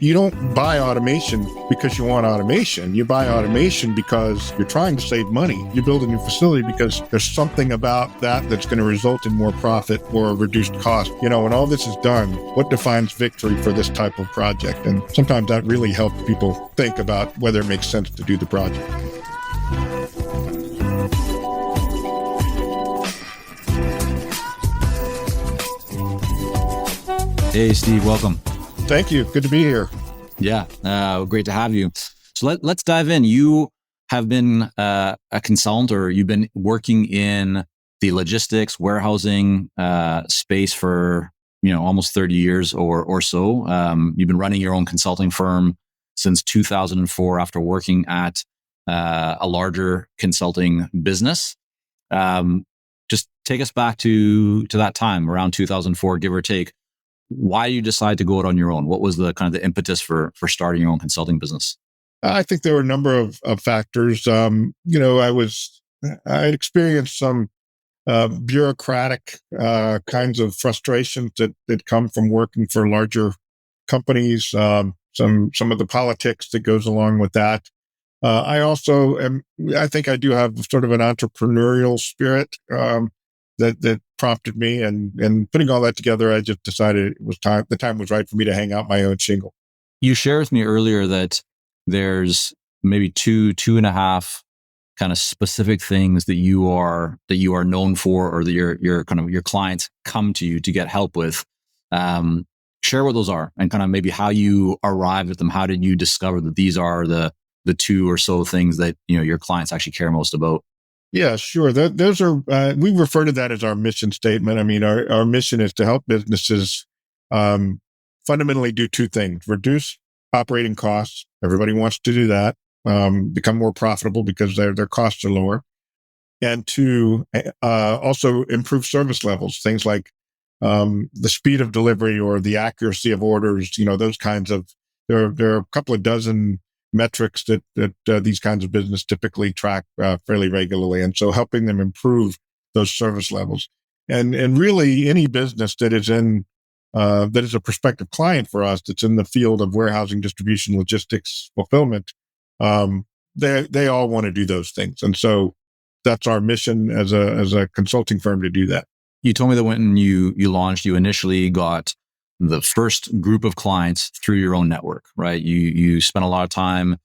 You don't buy automation because you want automation. You buy automation because you're trying to save money. You build a new facility because there's something about that that's going to result in more profit or reduced cost. When all this is done, what defines victory for this type of project? And sometimes that really helps people think about whether it makes sense to do the project. Hey, Steve, welcome. Thank you. Good to be here. Yeah, great to have you. So let's dive in. You have been a consultant, or you've been working in the logistics, warehousing space for almost 30 years or so. You've been running your own consulting firm since 2004 after working at a larger consulting business. Just take us back to that time, around 2004, give or take. Why you decide to go out on your own? What was the kind of the impetus for starting your own consulting business? I think there were a number of factors. I experienced some bureaucratic kinds of frustrations that come from working for larger companies. Some of the politics that goes along with that. I think I do have sort of an entrepreneurial spirit that prompted me, and putting all that together, I just decided it was time. The time was right for me to hang out my own shingle. You shared with me earlier that there's maybe two and a half kind of specific things that you are known for, or that your clients come to you to get help with. Share what those are, and kind of maybe how you arrived at them. How did you discover that these are the two or so things that your clients actually care most about? Yeah, sure. Those are, we refer to that as our mission statement. I mean, our mission is to help businesses fundamentally do two things: reduce operating costs. Everybody wants to do that, become more profitable because their costs are lower, and to also improve service levels, things like the speed of delivery or the accuracy of orders, those kinds of, there are a couple of dozen metrics that these kinds of business typically track fairly regularly. And so helping them improve those service levels. And really any business that is that is a prospective client for us, that's in the field of warehousing, distribution, logistics, fulfillment, they all want to do those things. And so that's our mission as a consulting firm, to do that. You told me that when you launched, you initially got the first group of clients through your own network, right? You spent a lot of time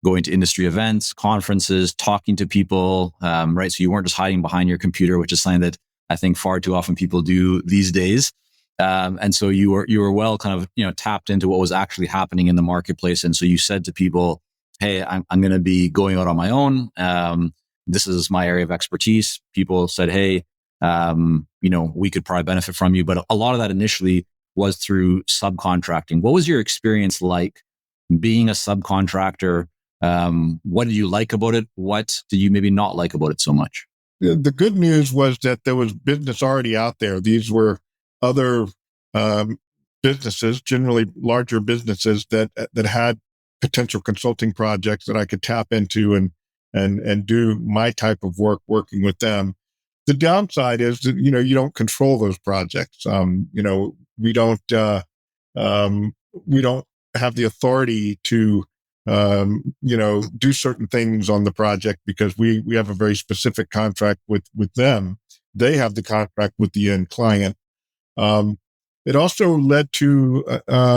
going to industry events, conferences, talking to people, right? So you weren't just hiding behind your computer, which is something that I think far too often people do these days. And so you were well kind of tapped into what was actually happening in the marketplace. And so you said to people, "Hey, I'm going to be going out on my own. This is my area of expertise." People said, "Hey, we could probably benefit from you." But a lot of that initially was through subcontracting. What was your experience like being a subcontractor? What did you like about it? What did you maybe not like about it so much? The good news was that there was business already out there. These were other businesses, generally larger businesses that had potential consulting projects that I could tap into and do my type of work working with them. The downside is that you don't control those projects. We don't have the authority to do certain things on the project because we have a very specific contract with them. They have the contract with the end client. It also led to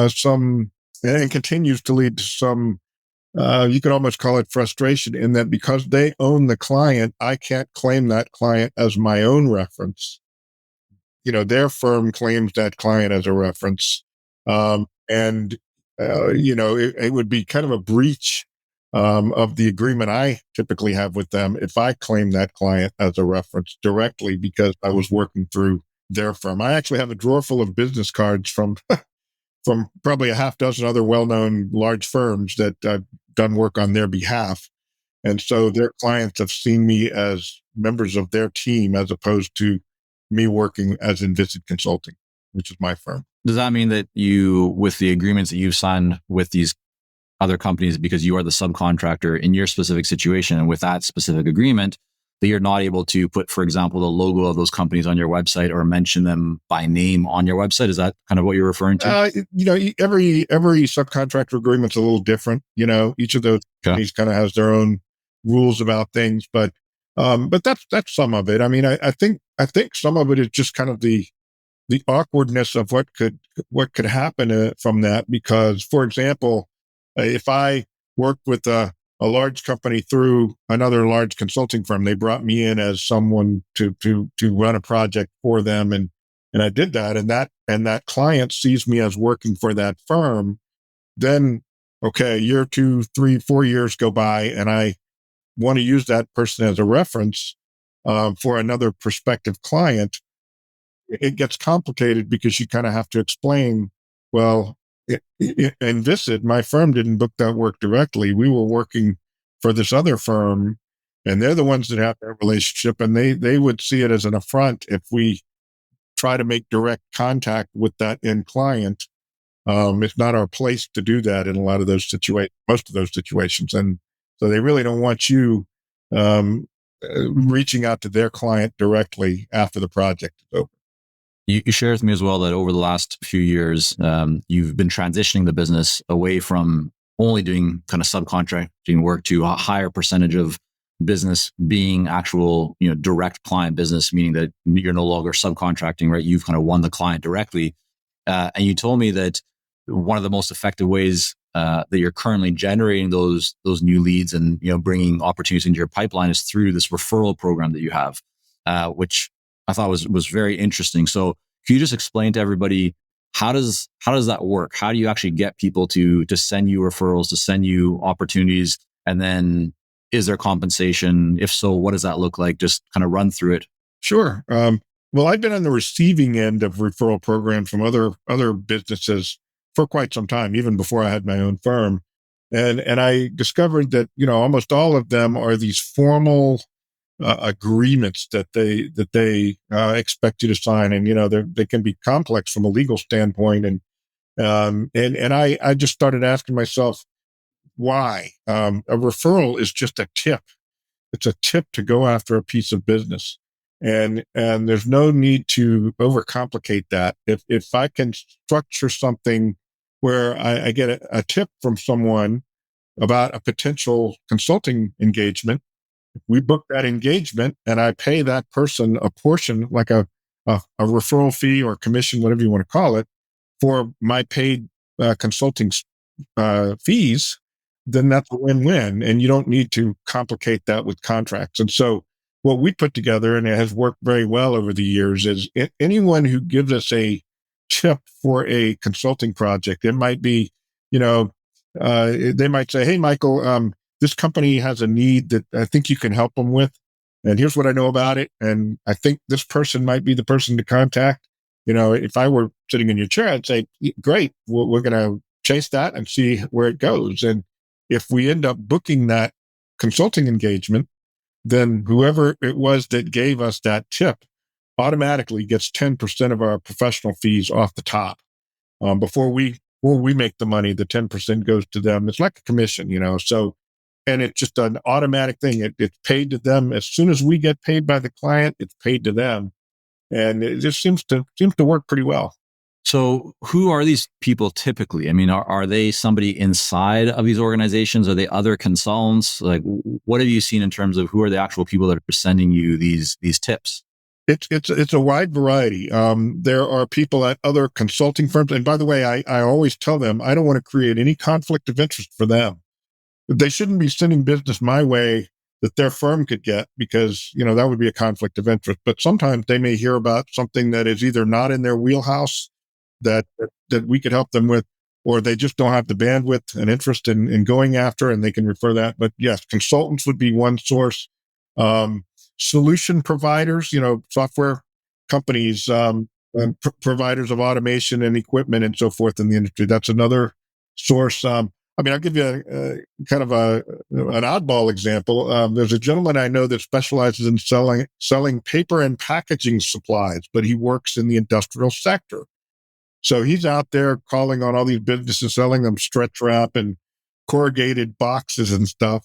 some, and continues to lead to some, you could almost call it frustration, in that because they own the client, I can't claim that client as my own reference. Their firm claims that client as a reference. It would be kind of a breach of the agreement I typically have with them if I claim that client as a reference directly because I was working through their firm. I actually have a drawer full of business cards from probably a half dozen other well-known large firms that I've done work on their behalf. And so their clients have seen me as members of their team as opposed to me working as Inviscid Consulting, which is my firm. Does that mean that with the agreements that you've signed with these other companies, because you are the subcontractor in your specific situation and with that specific agreement, that you're not able to put, for example, the logo of those companies on your website or mention them by name on your website? Is that kind of what you're referring to? Every subcontractor agreement's a little different. Each of those Okay. companies kind of has their own rules about things, but that's some of it. I mean, I think some of it is just kind of the awkwardness of what could happen from that. Because, for example, if I worked with a large company through another large consulting firm, they brought me in as someone to run a project for them, and I did that, and that client sees me as working for that firm. Then, okay, year 2, 3, 4 years go by, and I want to use that person as a reference for another prospective client. It gets complicated because you kind of have to explain, well, Inviscid, my firm, didn't book that work directly. We were working for this other firm, and they're the ones that have that relationship, and they would see it as an affront if we try to make direct contact with that end client. It's not our place to do that in a lot of those situations, most of those situations. And so they really don't want you reaching out to their client directly after the project is over. You shared with me as well that over the last few years, you've been transitioning the business away from only doing kind of subcontracting work to a higher percentage of business being actual, direct client business, meaning that you're no longer subcontracting, right? You've kind of won the client directly. And you told me that one of the most effective ways that you're currently generating those new leads and bringing opportunities into your pipeline is through this referral program that you have, which I thought was very interesting. So can you just explain to everybody how does that work? How do you actually get people to send you referrals, to send you opportunities, and then is there compensation? If so, what does that look like? Just kind of run through it. Sure. Well, I've been on the receiving end of referral programs from other businesses for quite some time, even before I had my own firm, and I discovered that almost all of them are these formal agreements that they expect you to sign, and they can be complex from a legal standpoint, and I just started asking myself why. A referral is just a tip. It's a tip to go after a piece of business, and there's no need to overcomplicate that. If I can structure something where I get a tip from someone about a potential consulting engagement, we book that engagement, and I pay that person a portion, like a referral fee or commission, whatever you want to call it, for my paid consulting fees, then that's a win-win. And you don't need to complicate that with contracts. And so what we put together, and it has worked very well over the years, is anyone who gives us a tip for a consulting project, it might be, they might say, hey, Michael, this company has a need that I think you can help them with. And here's what I know about it. And I think this person might be the person to contact. If I were sitting in your chair, I'd say, great, we're going to chase that and see where it goes. And if we end up booking that consulting engagement, then whoever it was that gave us that tip automatically gets 10% of our professional fees off the top. Before we make the money, the 10% goes to them. It's like a commission, so, and it's just an automatic thing. It's paid to them. As soon as we get paid by the client, it's paid to them. And it just seems to work pretty well. So who are these people typically? I mean, are they somebody inside of these organizations? Are they other consultants? Like, what have you seen in terms of who are the actual people that are sending you these tips? It's a wide variety. There are people at other consulting firms. And by the way, I always tell them, I don't want to create any conflict of interest for them. They shouldn't be sending business my way that their firm could get, because, that would be a conflict of interest. But sometimes they may hear about something that is either not in their wheelhouse that we could help them with, or they just don't have the bandwidth and interest in going after, and they can refer that. But yes, consultants would be one source. Solution providers, software companies, providers of automation and equipment and so forth in the industry. That's another source. I'll give you a kind of an oddball example. There's a gentleman I know that specializes in selling paper and packaging supplies, but he works in the industrial sector. So he's out there calling on all these businesses, selling them stretch wrap and corrugated boxes and stuff.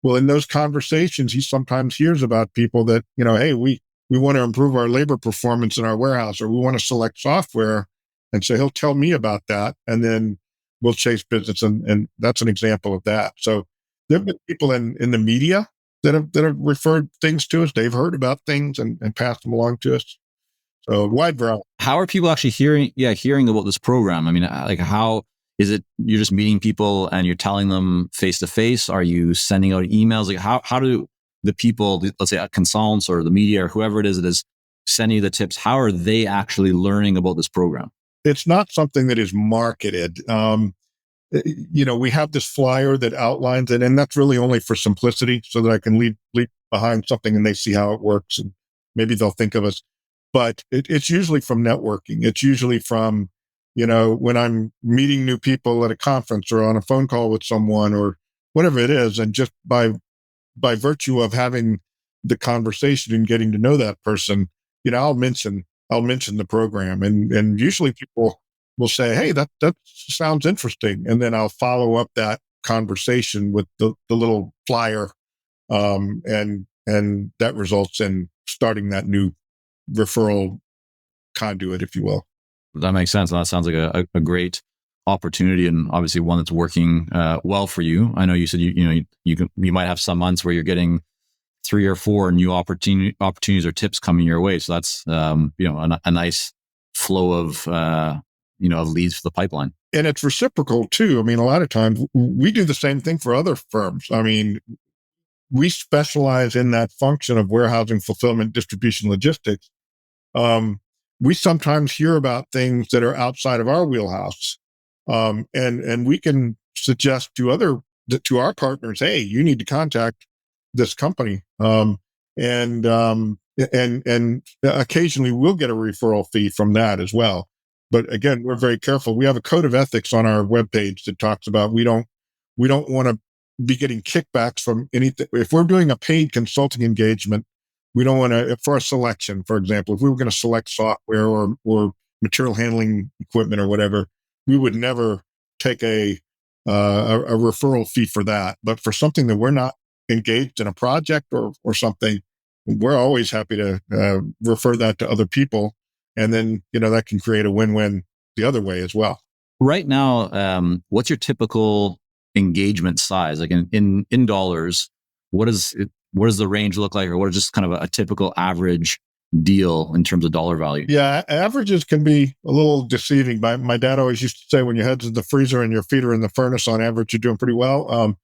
Well, in those conversations, he sometimes hears about people that, hey, we want to improve our labor performance in our warehouse, or we want to select software. And so he'll tell me about that. And then we'll chase business. And that's an example of that. So there have been people in the media that have referred things to us. They've heard about things and passed them along to us. So wide variety. How are people actually hearing about this program? I mean, like, how is it you're just meeting people and you're telling them face to face? Are you sending out emails? Like, how do the people, let's say consultants or the media or whoever it is sending you the tips, how are they actually learning about this program? It's not something that is marketed. We have this flyer that outlines it, and that's really only for simplicity, so that I can leave behind something and they see how it works, and maybe they'll think of us. But it's usually from networking. It's usually from, when I'm meeting new people at a conference or on a phone call with someone or whatever it is, and just by virtue of having the conversation and getting to know that person, I'll mention the program, and usually people will say, "Hey, that sounds interesting," and then I'll follow up that conversation with the little flyer, and that results in starting that new referral conduit, if you will. That makes sense. That sounds like a great opportunity, and obviously one that's working well for you. I know you said you might have some months where you're getting 3 or 4 new opportunities or tips coming your way. So that's a nice flow of of leads for the pipeline. And it's reciprocal too. I mean, a lot of times we do the same thing for other firms. I mean, we specialize in that function of warehousing, fulfillment, distribution, logistics. Um, we sometimes hear about things that are outside of our wheelhouse, and we can suggest to our partners, hey, you need to contact this company, and occasionally we'll get a referral fee from that as well. But again, we're very careful. We have a code of ethics on our webpage that talks about we don't want to be getting kickbacks from anything. If we're doing a paid consulting engagement, we don't want to, for a selection, for example, if we were going to select software or material handling equipment or whatever, we would never take a referral fee for that. But for something that we're not engaged in a project or something, we're always happy to refer that to other people. And then, that can create a win-win the other way as well. Right now, what's your typical engagement size? Like in dollars, what does the range look like, or what is just kind of a typical average deal in terms of dollar value? Yeah, averages can be a little deceiving. My dad always used to say, when your head's in the freezer and your feet are in the furnace, on average, you're doing pretty well.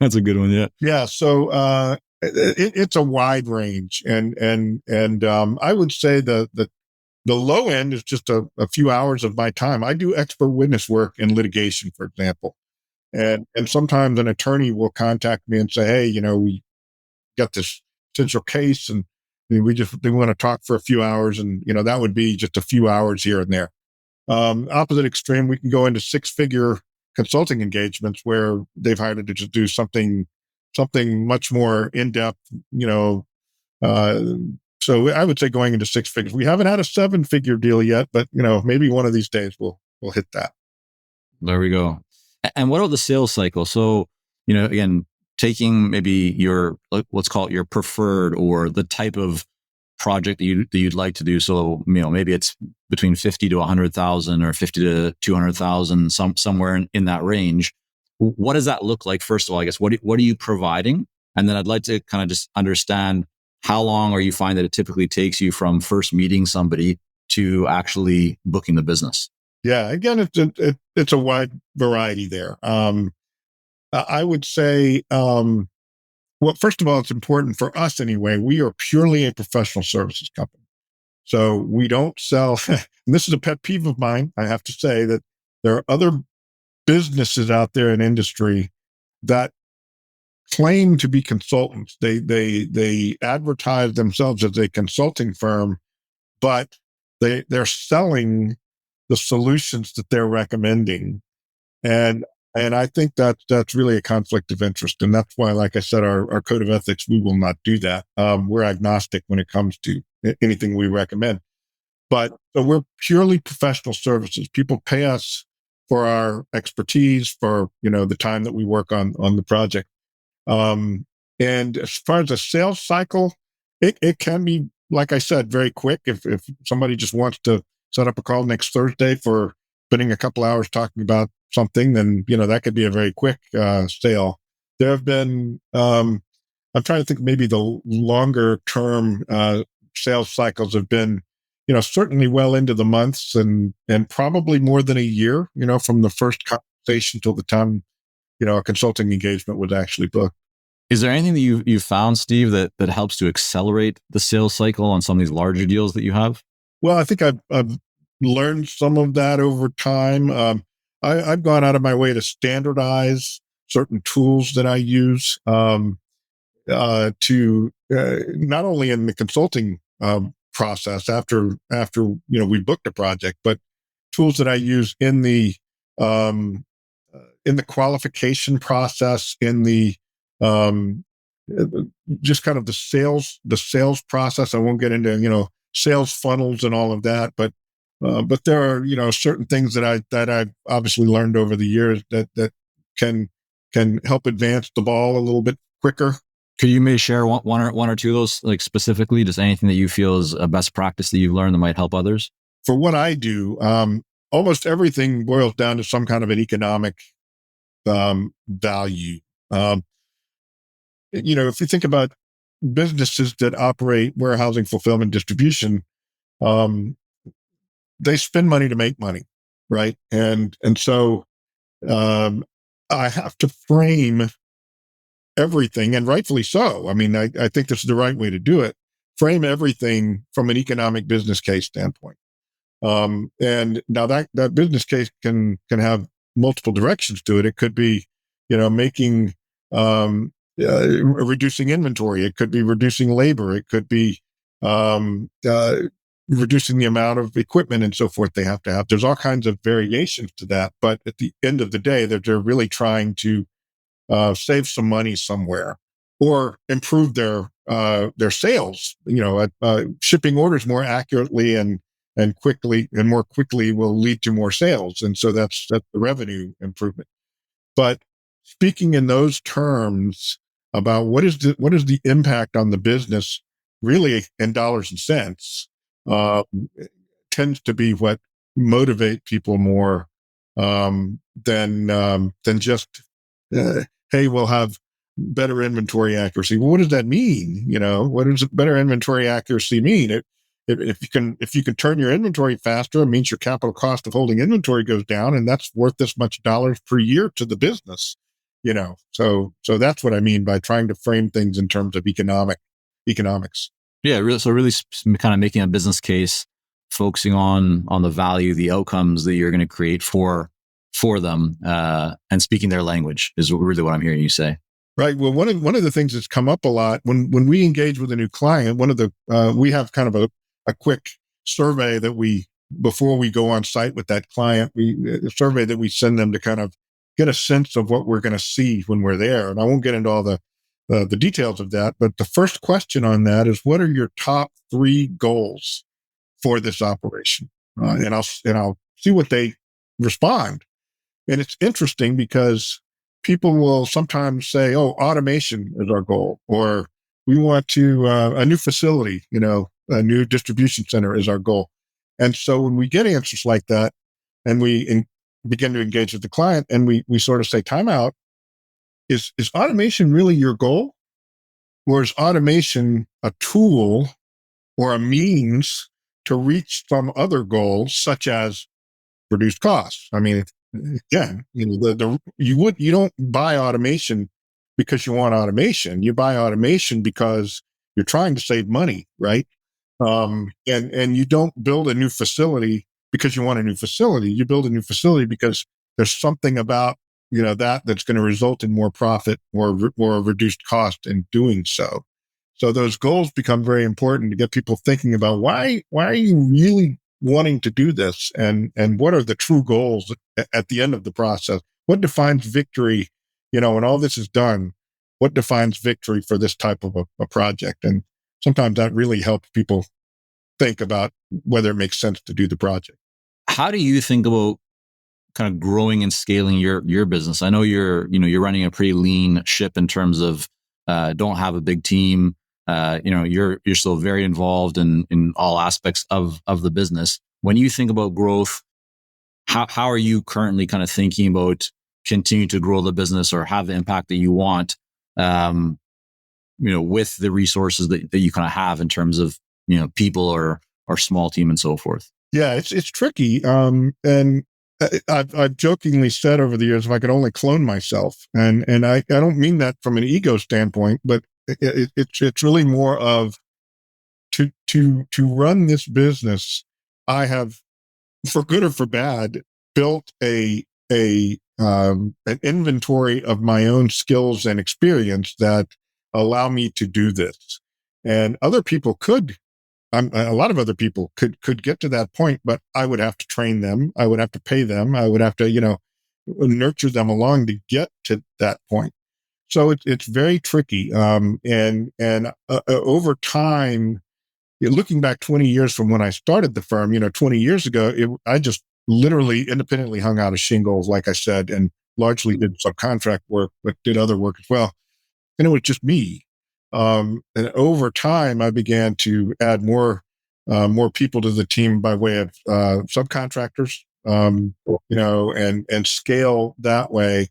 That's a good one. Yeah. Yeah. So it's a wide range, and I would say the low end is just a few hours of my time. I do expert witness work in litigation, for example, and sometimes an attorney will contact me and say, hey, we got this potential case, and they want to talk for a few hours, and that would be just a few hours here and there. Opposite extreme, we can go into 6-figure consulting engagements where they've hired to just do something much more in depth. Uh, so I would say going into 6 figures. We haven't had a 7-figure deal yet, but maybe one of these days we'll hit that. There we go. And what about the sales cycle? So, again, taking maybe your, let's call it your preferred or the type of project that you'd like to do. So, maybe it's between 50 to 100,000 or 50 to 200,000, somewhere in that range. What does that look like? First of all, I guess, what are you providing? And then I'd like to kind of just understand, how long are you find that it typically takes you from first meeting somebody to actually booking the business? Yeah, again, it's a wide variety there. I would say, well, first of all, it's important for us anyway. We are purely a professional services company. So we don't sell, and this is a pet peeve of mine. I have to say that there are other businesses out there in industry that claim to be consultants. They advertise themselves as a consulting firm, but they're selling the solutions that they're recommending. And I think that's really a conflict of interest. And that's why, like I said, our code of ethics, we will not do that. We're agnostic when it comes to anything we recommend. But so we're purely professional services. People pay us for our expertise, for the time that we work on the project. And as far as the sales cycle, it can be, like I said, very quick. If somebody just wants to set up a call next Thursday for spending a couple hours talking about something, then that could be a very quick sale. There have been, I'm trying to think, maybe the longer term sales cycles have been, certainly well into the months and probably more than a year, from the first conversation till the time, a consulting engagement was actually booked. Is there anything that you've found, Steve, that helps to accelerate the sales cycle on some of these larger deals that you have? Well, I think I've learned some of that over time. I've gone out of my way to standardize certain tools that I use to not only in the consulting process after we booked a project, but tools that I use um, in the qualification process, in the um, just kind of the sales process. I won't get into sales funnels and all of that, but there are certain things that I've obviously learned over the years that can help advance the ball a little bit quicker. Could you maybe share one or two of those, like specifically, just anything that you feel is a best practice that you've learned that might help others? For what I do, almost everything boils down to some kind of an economic value. If you think about businesses that operate warehousing, fulfillment, distribution, um, they spend money to make money, right? And so um, I have to frame everything, and rightfully so. I mean, I think this is the right way to do it. Frame everything from an economic business case standpoint. And now that business case can have multiple directions to it. It could be, making reducing inventory. It could be reducing labor. It could be reducing the amount of equipment and so forth they have to have. There's all kinds of variations to that, but at the end of the day, they're really trying to save some money somewhere or improve their sales. Shipping orders more accurately and quickly and more quickly will lead to more sales, and so that's the revenue improvement. But speaking in those terms about what is the impact on the business, really in dollars and cents, uh, tends to be what motivate people more than just hey, we'll have better inventory accuracy. Well, what does that mean? What does better inventory accuracy mean? If you can turn your inventory faster, it means your capital cost of holding inventory goes down, and that's worth this much dollars per year to the business. So that's what I mean by trying to frame things in terms of economics. Yeah, really. So really, kind of making a business case, focusing on the value, the outcomes that you're going to create for them, and speaking their language is really what I'm hearing you say. Right. Well, one of the things that's come up a lot when we engage with a new client, we have kind of a quick survey that before we go on site with that client, a survey that we send them to kind of get a sense of what we're going to see when we're there. And I won't get into all the details of that, but the first question on that is, what are your top 3 goals for this operation? And I'll see what they respond. And it's interesting because people will sometimes say, "Oh, automation is our goal," or "We want to a new facility, a new distribution center is our goal." And so when we get answers like that, and begin to engage with the client, and we sort of say, "Time out. Is automation really your goal, or is automation a tool or a means to reach some other goals, such as reduced costs?" I mean, again, you don't buy automation because you want automation. You buy automation because you're trying to save money, right? And you don't build a new facility because you want a new facility. You build a new facility because there's something about that's going to result in more profit or reduced cost in doing so. So those goals become very important to get people thinking about why are you really wanting to do this, and what are the true goals at the end of the process? What defines victory? When all this is done, what defines victory for this type of a project? And sometimes that really helps people think about whether it makes sense to do the project. How do you think about kind of growing and scaling your business? I know you're running a pretty lean ship in terms of don't have a big team. You're still very involved in all aspects of the business. When you think about growth, how are you currently kind of thinking about continue to grow the business or have the impact that you want, with the resources that you kind of have in terms of, people or small team and so forth? Yeah, it's tricky. And I've jokingly said over the years, if I could only clone myself, and I don't mean that from an ego standpoint, but it's really more of to run this business. I have, for good or for bad, built an inventory of my own skills and experience that allow me to do this. And other people could, a lot of other people could get to that point, but I would have to train them. I would have to pay them. I would have to, nurture them along to get to that point. So it's very tricky. And over time, looking back 20 years from when I started the firm, 20 years ago, I just literally independently hung out a shingle, like I said, and largely did subcontract work, but did other work as well. And it was just me. And over time, I began to add more people to the team by way of subcontractors, and scale that way.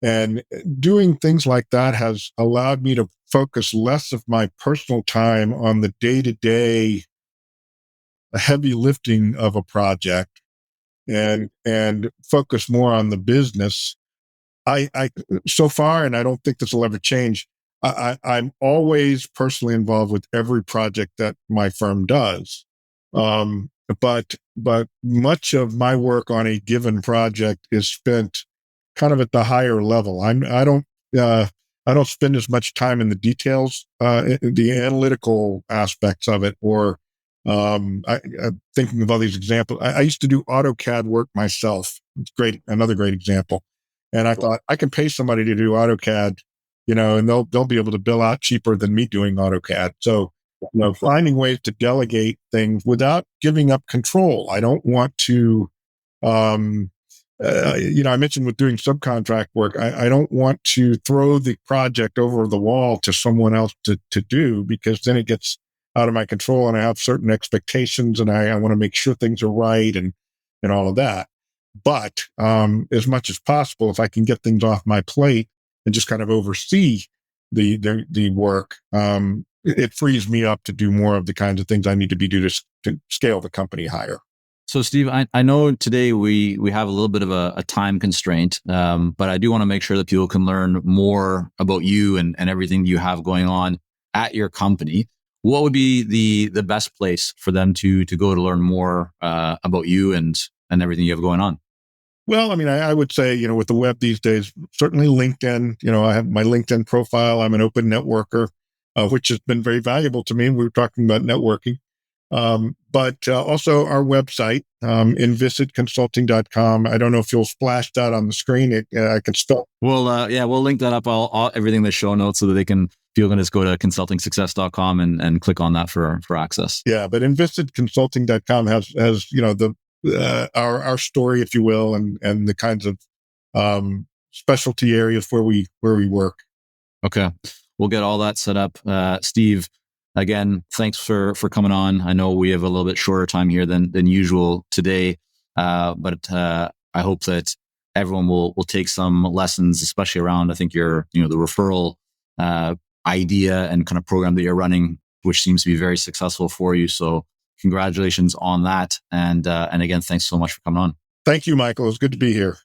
And doing things like that has allowed me to focus less of my personal time on the day-to-day heavy lifting of a project and focus more on the business. I so far, and I don't think this will ever change, I'm always personally involved with every project that my firm does. Um, but much of my work on a given project is spent kind of at the higher level. Uh, I don't spend as much time in the details, the analytical aspects of it, or I'm thinking of all these examples. I used to do AutoCAD work myself. It's great, another great example. And I thought I can pay somebody to do AutoCAD, and they'll be able to bill out cheaper than me doing AutoCAD. So, finding ways to delegate things without giving up control. I don't want to, I mentioned with doing subcontract work, I don't want to throw the project over the wall to someone else to do, because then it gets out of my control and I have certain expectations and I want to make sure things are right and all of that. But as much as possible, if I can get things off my plate and just kind of oversee the work, it frees me up to do more of the kinds of things I need to be do to scale the company higher. So, Steve, I know today we have a little bit of a time constraint, but I do want to make sure that people can learn more about you and everything you have going on at your company. What would be the best place for them to go to learn more about you and everything you have going on? Well, I mean, I would say, with the web these days, certainly LinkedIn. I have my LinkedIn profile. I'm an open networker, which has been very valuable to me. We were talking about networking. But also our website, inviscidconsulting.com. I don't know if you'll splash that on the screen. I can spell. We'll link that up, all everything in the show notes, so that people can just go to consultingsuccess.com and click on that for access. Yeah, but inviscidconsulting.com has the our story, if you will, and the kinds of specialty areas where we work. Okay, we'll get all that set up. Steve, again, thanks for coming on. I know we have a little bit shorter time here than usual today, but I hope that everyone will take some lessons, especially around, I think, the referral idea and kind of program that you're running, which seems to be very successful for you. So congratulations on that. And again, thanks so much for coming on. Thank you, Michael. It's good to be here.